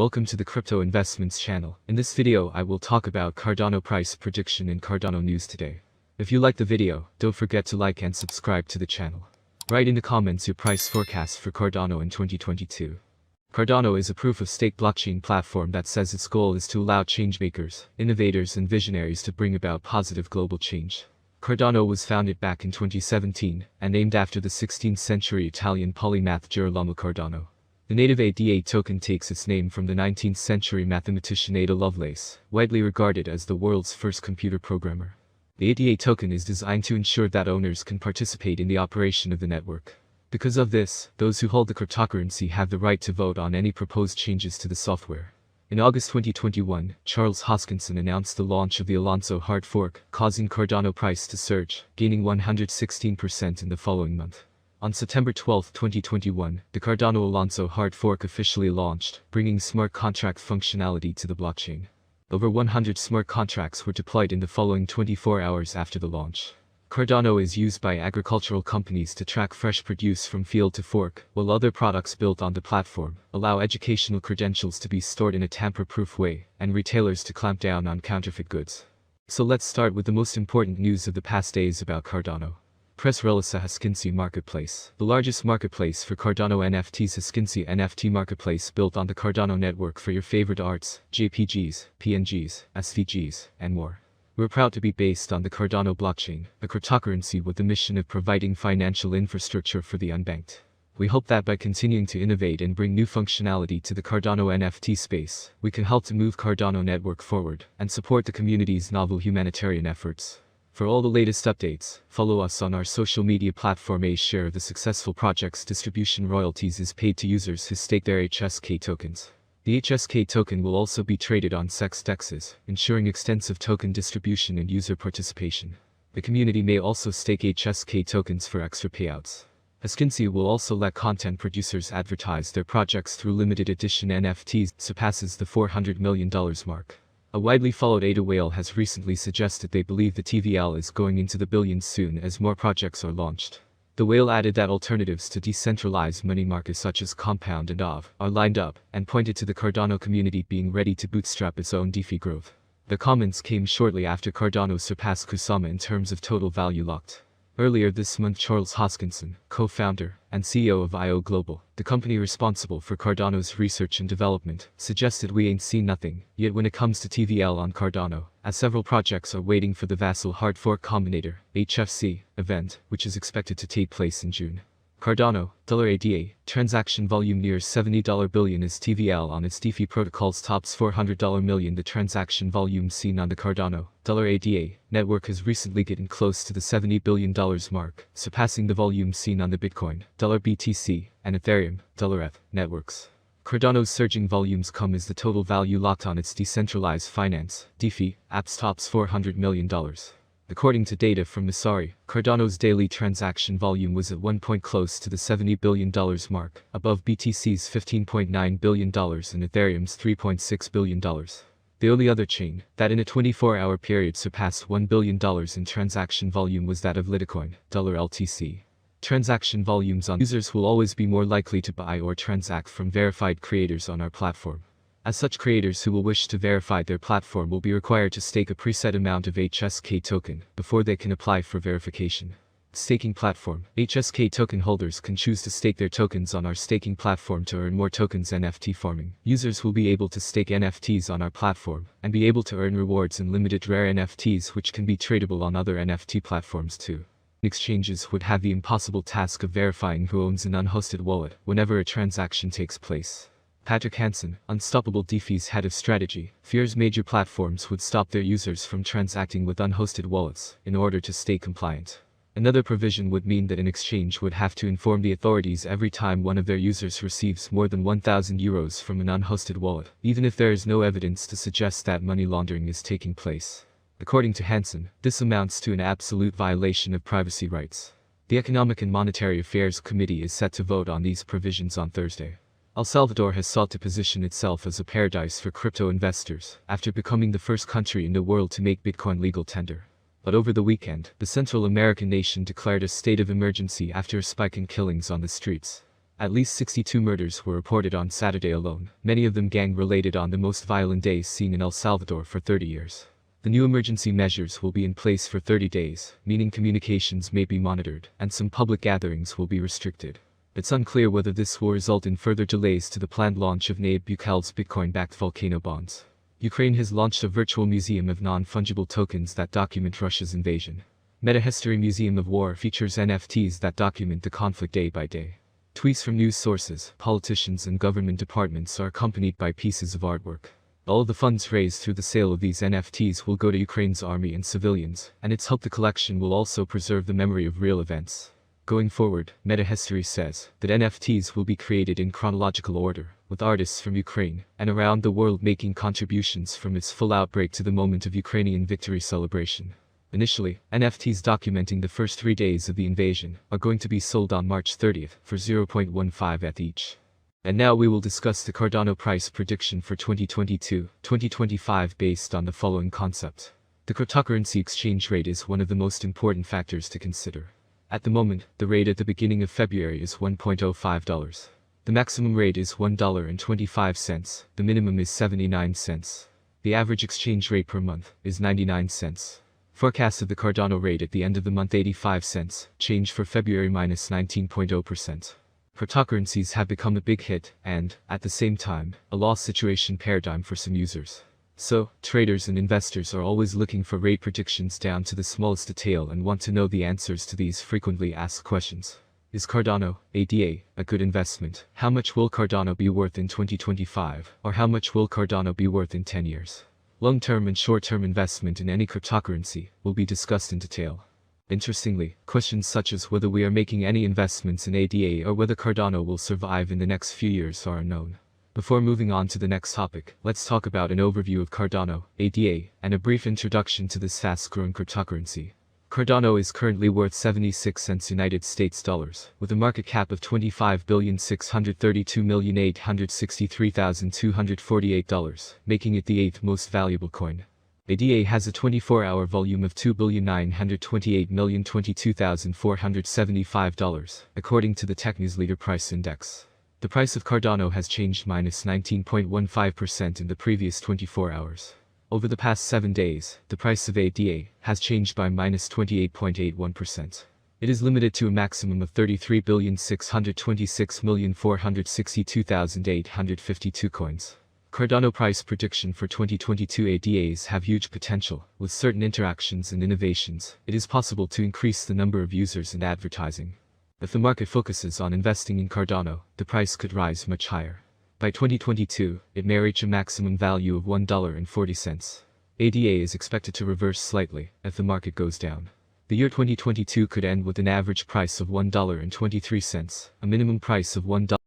Welcome to the Crypto Investments channel. In this video I will talk about Cardano price prediction and Cardano news today. If you like the video, don't forget to like and subscribe to the channel. Write in the comments your price forecast for Cardano in 2022. Cardano is a proof-of-stake blockchain platform that says its goal is to allow changemakers, innovators and visionaries to bring about positive global change. Cardano was founded back in 2017 and named after the 16th century Italian polymath Girolamo Cardano. The native ADA token takes its name from the 19th century mathematician Ada Lovelace, widely regarded as the world's first computer programmer. The ADA token is designed to ensure that owners can participate in the operation of the network. Because of this, those who hold the cryptocurrency have the right to vote on any proposed changes to the software. In August 2021, Charles Hoskinson announced the launch of the Alonso hard fork, causing Cardano price to surge, gaining 116% in the following month. On September 12, 2021, the Cardano Alonso hard fork officially launched, bringing smart contract functionality to the blockchain. Over 100 smart contracts were deployed in the following 24 hours after the launch. Cardano is used by agricultural companies to track fresh produce from field to fork, while other products built on the platform allow educational credentials to be stored in a tamper-proof way, and retailers to clamp down on counterfeit goods. So let's start with the most important news of the past days about Cardano. Press release Hoskinson Marketplace. The largest marketplace for Cardano NFTs, Hoskinson NFT Marketplace, built on the Cardano network for your favorite arts, JPGs, PNGs, SVGs, and more. We're proud to be based on the Cardano blockchain, a cryptocurrency with the mission of providing financial infrastructure for the unbanked. We hope that by continuing to innovate and bring new functionality to the Cardano NFT space, we can help to move Cardano network forward and support the community's novel humanitarian efforts. For all the latest updates, follow us on our social media platform. A share of the successful project's distribution royalties is paid to users who stake their HSK tokens. The HSK token will also be traded on CEX dexes, ensuring extensive token distribution and user participation. The community may also stake HSK tokens for extra payouts. Hoskinson will also let content producers advertise their projects through limited edition NFTs, surpasses the $400 million mark. A widely followed Ada whale has recently suggested they believe the TVL is going into the billions soon as more projects are launched. The whale added that alternatives to decentralized money markets such as Compound and OV are lined up, and pointed to the Cardano community being ready to bootstrap its own DeFi growth. The comments came shortly after Cardano surpassed Kusama in terms of total value locked. Earlier this month, Charles Hoskinson, co-founder and CEO of IO Global, the company responsible for Cardano's research and development, suggested we ain't seen nothing yet when it comes to TVL on Cardano, as several projects are waiting for the Vassal Hard Fork Combinator (HFC) event, which is expected to take place in June. Cardano, $ADA, transaction volume nears $70 billion as TVL on its DeFi protocols tops $400 million. The transaction volume seen on the Cardano, $ADA, network has recently gotten close to the $70 billion mark, surpassing the volume seen on the Bitcoin, $BTC, and Ethereum, $ETH, networks. Cardano's surging volumes come as the total value locked on its decentralized finance, DeFi, apps tops $400 million. According to data from Messari, Cardano's daily transaction volume was at one point close to the $70 billion mark, above BTC's $15.9 billion and Ethereum's $3.6 billion. The only other chain that in a 24-hour period surpassed $1 billion in transaction volume was that of Litecoin, $LTC. Transaction volumes on users will always be more likely to buy or transact from verified creators on our platform. As such, creators who will wish to verify their platform will be required to stake a preset amount of HSK token before they can apply for verification. Staking platform. HSK token holders can choose to stake their tokens on our staking platform to earn more tokens. NFT farming. Users will be able to stake NFTs on our platform and be able to earn rewards in limited rare NFTs which can be tradable on other NFT platforms too. Exchanges would have the impossible task of verifying who owns an unhosted wallet whenever a transaction takes place. Patrick Hansen, Unstoppable DeFi's head of strategy, fears major platforms would stop their users from transacting with unhosted wallets in order to stay compliant. Another provision would mean that an exchange would have to inform the authorities every time one of their users receives more than €1,000 from an unhosted wallet, even if there is no evidence to suggest that money laundering is taking place. According to Hansen, this amounts to an absolute violation of privacy rights. The Economic and Monetary Affairs Committee is set to vote on these provisions on Thursday. El Salvador has sought to position itself as a paradise for crypto investors after becoming the first country in the world to make Bitcoin legal tender. But over the weekend, the Central American nation declared a state of emergency after a spike in killings on the streets. At least 62 murders were reported on Saturday alone, many of them gang-related, on the most violent days seen in El Salvador for 30 years. The new emergency measures will be in place for 30 days, meaning communications may be monitored, and some public gatherings will be restricted. It's unclear whether this will result in further delays to the planned launch of Nayib Bukel's Bitcoin-backed volcano bonds. Ukraine has launched a virtual museum of non-fungible tokens that document Russia's invasion. Meta History Museum of War features NFTs that document the conflict day by day. Tweets from news sources, politicians and government departments are accompanied by pieces of artwork. All of the funds raised through the sale of these NFTs will go to Ukraine's army and civilians, and it's hoped the collection will also preserve the memory of real events. Going forward, Meta History says that NFTs will be created in chronological order, with artists from Ukraine and around the world making contributions from its full outbreak to the moment of Ukrainian victory celebration. Initially, NFTs documenting the first 3 days of the invasion are going to be sold on March 30th for 0.15 ETH each. And now we will discuss the Cardano price prediction for 2022-2025 based on the following concept. The cryptocurrency exchange rate is one of the most important factors to consider. At the moment, the rate at the beginning of February is $1.05. The maximum rate is $1.25, the minimum is 79 cents. The average exchange rate per month is 99 cents. Forecast of the Cardano rate at the end of the month 85 cents, change for February minus 19.0%. Cryptocurrencies have become a big hit and, at the same time, a loss situation paradigm for some users. So, traders and investors are always looking for rate predictions down to the smallest detail and want to know the answers to these frequently asked questions. Is Cardano, ADA, a good investment? How much will Cardano be worth in 2025? Or how much will Cardano be worth in 10 years? Long-term and short-term investment in any cryptocurrency will be discussed in detail. Interestingly, questions such as whether we are making any investments in ADA or whether Cardano will survive in the next few years are unknown. Before moving on to the next topic, let's talk about an overview of Cardano, ADA, and a brief introduction to this fast-growing cryptocurrency. Cardano is currently worth 76 cents United States dollars, with a market cap of $25,632,863,248, making it the 8th most valuable coin. ADA has a 24-hour volume of $2,928,022,475, according to the TechNews Leader Price Index. The price of Cardano has changed minus 19.15% in the previous 24 hours. Over the past 7 days, the price of ADA has changed by minus 28.81%. It is limited to a maximum of 33,626,462,852 coins. Cardano price prediction for 2022 ADAs have huge potential. With certain interactions and innovations, it is possible to increase the number of users and advertising. If the market focuses on investing in Cardano, the price could rise much higher. By 2022, it may reach a maximum value of $1.40. ADA is expected to reverse slightly if the market goes down. The year 2022 could end with an average price of $1.23, a minimum price of $1.